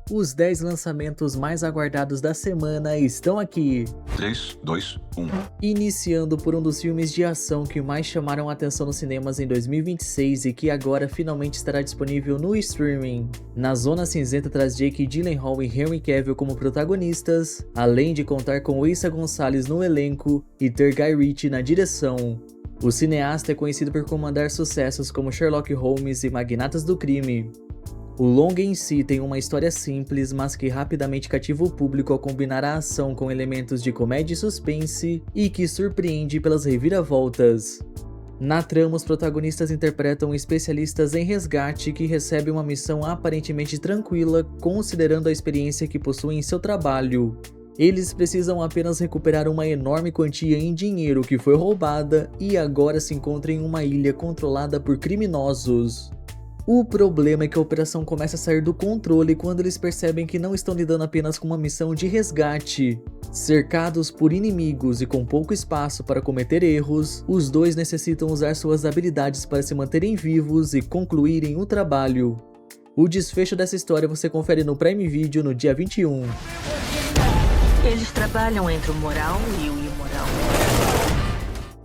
Os 10 lançamentos mais aguardados da semana estão aqui. 3, 2, 1. Iniciando por um dos filmes de ação que mais chamaram a atenção nos cinemas em 2026 e que agora finalmente estará disponível no streaming. Na Zona Cinzenta traz Jake Gyllenhaal e Henry Cavill como protagonistas, além de contar com Issa Gonzalez no elenco e ter Guy Ritchie na direção. O cineasta é conhecido por comandar sucessos como Sherlock Holmes e Magnatas do Crime. O longa em si tem uma história simples, mas que rapidamente cativa o público ao combinar a ação com elementos de comédia e suspense e que surpreende pelas reviravoltas. Na trama, os protagonistas interpretam especialistas em resgate que recebem uma missão aparentemente tranquila, considerando a experiência que possuem em seu trabalho. Eles precisam apenas recuperar uma enorme quantia em dinheiro que foi roubada e agora se encontram em uma ilha controlada por criminosos. O problema é que a operação começa a sair do controle quando eles percebem que não estão lidando apenas com uma missão de resgate. Cercados por inimigos e com pouco espaço para cometer erros, os dois necessitam usar suas habilidades para se manterem vivos e concluírem o trabalho. O desfecho dessa história você confere no Prime Video no dia 21. Eles trabalham entre o moral e o imoral.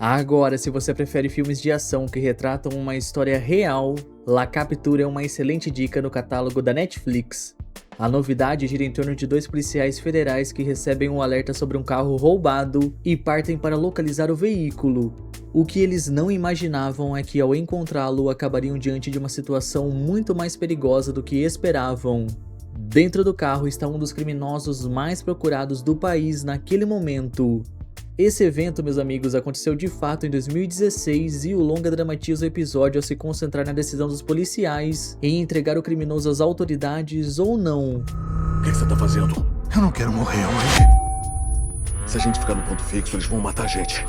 Agora, se você prefere filmes de ação que retratam uma história real, La Captura é uma excelente dica no catálogo da Netflix. A novidade gira em torno de 2 policiais federais que recebem um alerta sobre um carro roubado e partem para localizar o veículo. O que eles não imaginavam é que ao encontrá-lo acabariam diante de uma situação muito mais perigosa do que esperavam. Dentro do carro está um dos criminosos mais procurados do país naquele momento. Esse evento, meus amigos, aconteceu de fato em 2016 e o longa dramatiza o episódio ao se concentrar na decisão dos policiais em entregar o criminoso às autoridades ou não. O que você tá fazendo? Eu não quero morrer hoje. Se a gente ficar no ponto fixo, eles vão matar a gente.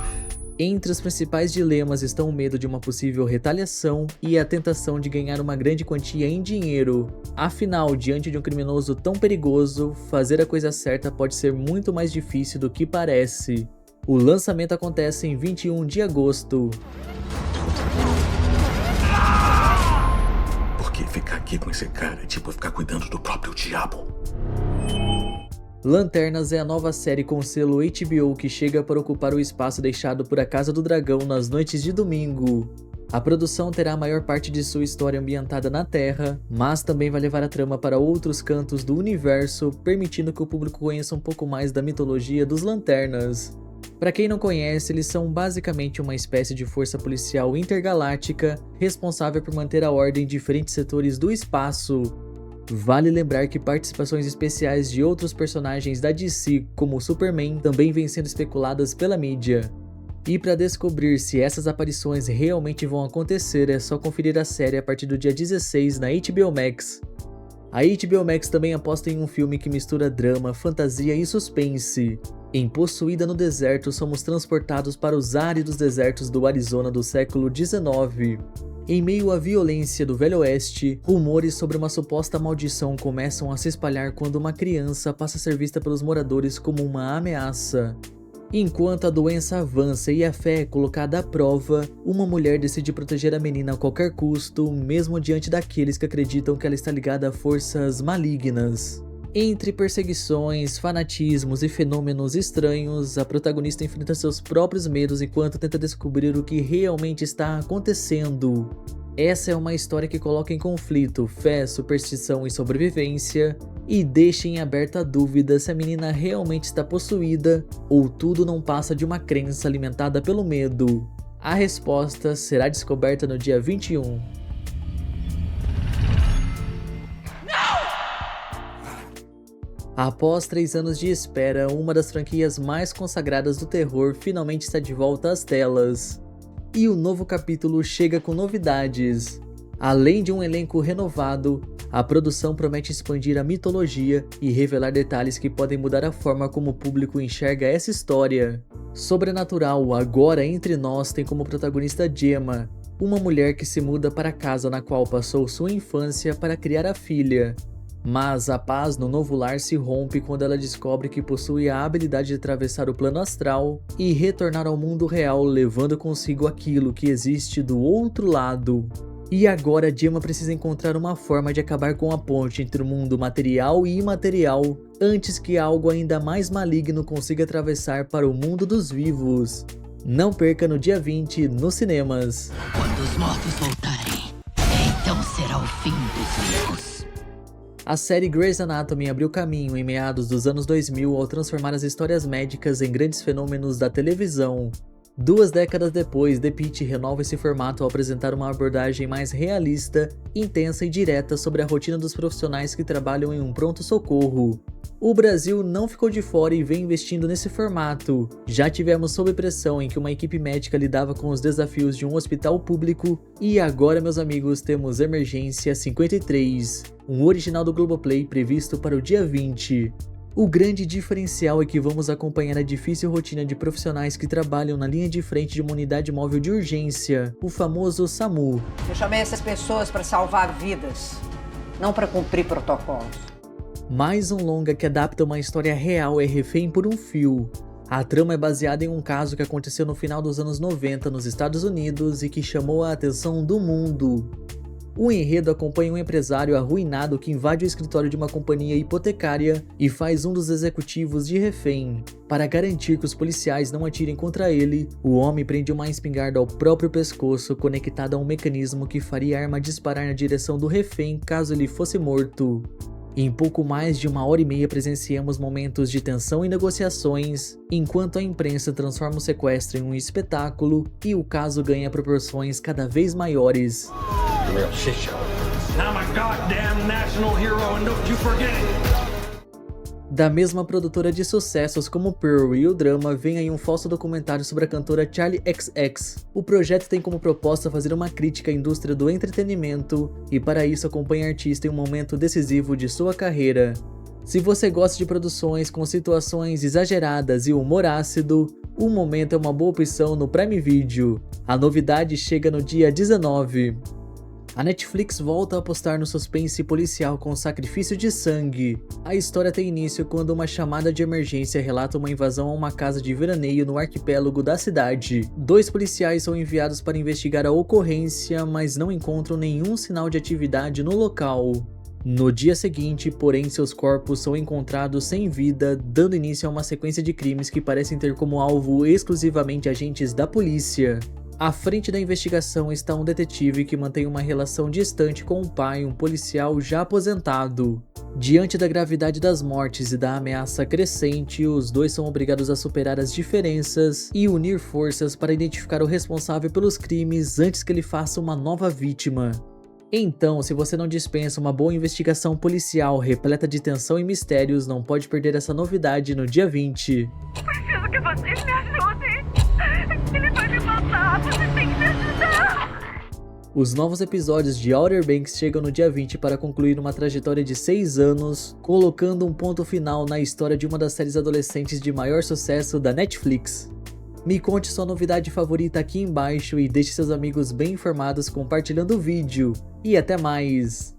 Entre os principais dilemas estão o medo de uma possível retaliação e a tentação de ganhar uma grande quantia em dinheiro. Afinal, diante de um criminoso tão perigoso, fazer a coisa certa pode ser muito mais difícil do que parece. O lançamento acontece em 21 de agosto. Porque ficar aqui com esse cara é tipo ficar cuidando do próprio diabo. Lanternas é a nova série com selo HBO que chega para ocupar o espaço deixado por A Casa do Dragão nas noites de domingo. A produção terá a maior parte de sua história ambientada na Terra, mas também vai levar a trama para outros cantos do universo, permitindo que o público conheça um pouco mais da mitologia dos Lanternas. Para quem não conhece, eles são basicamente uma espécie de força policial intergaláctica responsável por manter a ordem em diferentes setores do espaço. Vale lembrar que participações especiais de outros personagens da DC, como o Superman, também vêm sendo especuladas pela mídia. E para descobrir se essas aparições realmente vão acontecer, é só conferir a série a partir do dia 16 na HBO Max. A HBO Max também aposta em um filme que mistura drama, fantasia e suspense. Em Possuída no Deserto, somos transportados para os áridos desertos do Arizona do século XIX. Em meio à violência do Velho Oeste, rumores sobre uma suposta maldição começam a se espalhar quando uma criança passa a ser vista pelos moradores como uma ameaça. Enquanto a doença avança e a fé é colocada à prova, uma mulher decide proteger a menina a qualquer custo, mesmo diante daqueles que acreditam que ela está ligada a forças malignas. Entre perseguições, fanatismos e fenômenos estranhos, a protagonista enfrenta seus próprios medos enquanto tenta descobrir o que realmente está acontecendo. Essa é uma história que coloca em conflito fé, superstição e sobrevivência, e deixa em aberta a dúvida se a menina realmente está possuída ou tudo não passa de uma crença alimentada pelo medo. A resposta será descoberta no dia 21. Após 3 anos de espera, uma das franquias mais consagradas do terror finalmente está de volta às telas. E o novo capítulo chega com novidades. Além de um elenco renovado, a produção promete expandir a mitologia e revelar detalhes que podem mudar a forma como o público enxerga essa história. Sobrenatural, agora entre nós, tem como protagonista Gemma, uma mulher que se muda para a casa na qual passou sua infância para criar a filha. Mas a paz no novo lar se rompe quando ela descobre que possui a habilidade de atravessar o plano astral e retornar ao mundo real, levando consigo aquilo que existe do outro lado. E agora Gemma precisa encontrar uma forma de acabar com a ponte entre o mundo material e imaterial, antes que algo ainda mais maligno consiga atravessar para o mundo dos vivos. Não perca no dia 20 nos cinemas. Quando os mortos voltarem, então será o fim dos vivos. A série Grey's Anatomy abriu caminho em meados dos anos 2000 ao transformar as histórias médicas em grandes fenômenos da televisão. 2 décadas depois, The Pitt renova esse formato ao apresentar uma abordagem mais realista, intensa e direta sobre a rotina dos profissionais que trabalham em um pronto-socorro. O Brasil não ficou de fora e vem investindo nesse formato. Já tivemos Sob Pressão, em que uma equipe médica lidava com os desafios de um hospital público, e agora, meus amigos, temos Emergência 53, um original do Globoplay previsto para o dia 20. O grande diferencial é que vamos acompanhar a difícil rotina de profissionais que trabalham na linha de frente de uma unidade móvel de urgência, o famoso SAMU. Eu chamei essas pessoas para salvar vidas, não para cumprir protocolos. Mais um longa que adapta uma história real é Refém por um Fio. A trama é baseada em um caso que aconteceu no final dos anos 90 nos Estados Unidos e que chamou a atenção do mundo. O enredo acompanha um empresário arruinado que invade o escritório de uma companhia hipotecária e faz um dos executivos de refém. Para garantir que os policiais não atirem contra ele, o homem prende uma espingarda ao próprio pescoço conectada a um mecanismo que faria a arma disparar na direção do refém caso ele fosse morto. Em pouco mais de 1h30 presenciamos momentos de tensão e negociações, enquanto a imprensa transforma o sequestro em um espetáculo e o caso ganha proporções cada vez maiores. Real shit show. I'm a goddamn national hero and don't you forget it. Da mesma produtora de sucessos como Pearl e o drama, vem aí um falso documentário sobre a cantora Charli XCX. O projeto tem como proposta fazer uma crítica à indústria do entretenimento e para isso acompanha a artista em um momento decisivo de sua carreira. Se você gosta de produções com situações exageradas e humor ácido, o momento é uma boa opção no Prime Video. A novidade chega no dia 19. A Netflix volta a apostar no suspense policial com sacrifício de sangue. A história tem início quando uma chamada de emergência relata uma invasão a uma casa de veraneio no arquipélago da cidade. 2 policiais são enviados para investigar a ocorrência, mas não encontram nenhum sinal de atividade no local. No dia seguinte, porém, seus corpos são encontrados sem vida, dando início a uma sequência de crimes que parecem ter como alvo exclusivamente agentes da polícia. À frente da investigação está um detetive que mantém uma relação distante com o pai, um policial já aposentado. Diante da gravidade das mortes e da ameaça crescente, os dois são obrigados a superar as diferenças e unir forças para identificar o responsável pelos crimes antes que ele faça uma nova vítima. Então, se você não dispensa uma boa investigação policial repleta de tensão e mistérios, não pode perder essa novidade no dia 20. Preciso que vocês me ajudem. Ele vai me matar. Vocês têm que me ajudar. Os novos episódios de Outer Banks chegam no dia 20 para concluir uma trajetória de 6 anos, colocando um ponto final na história de uma das séries adolescentes de maior sucesso da Netflix. Me conte sua novidade favorita aqui embaixo e deixe seus amigos bem informados compartilhando o vídeo. E até mais!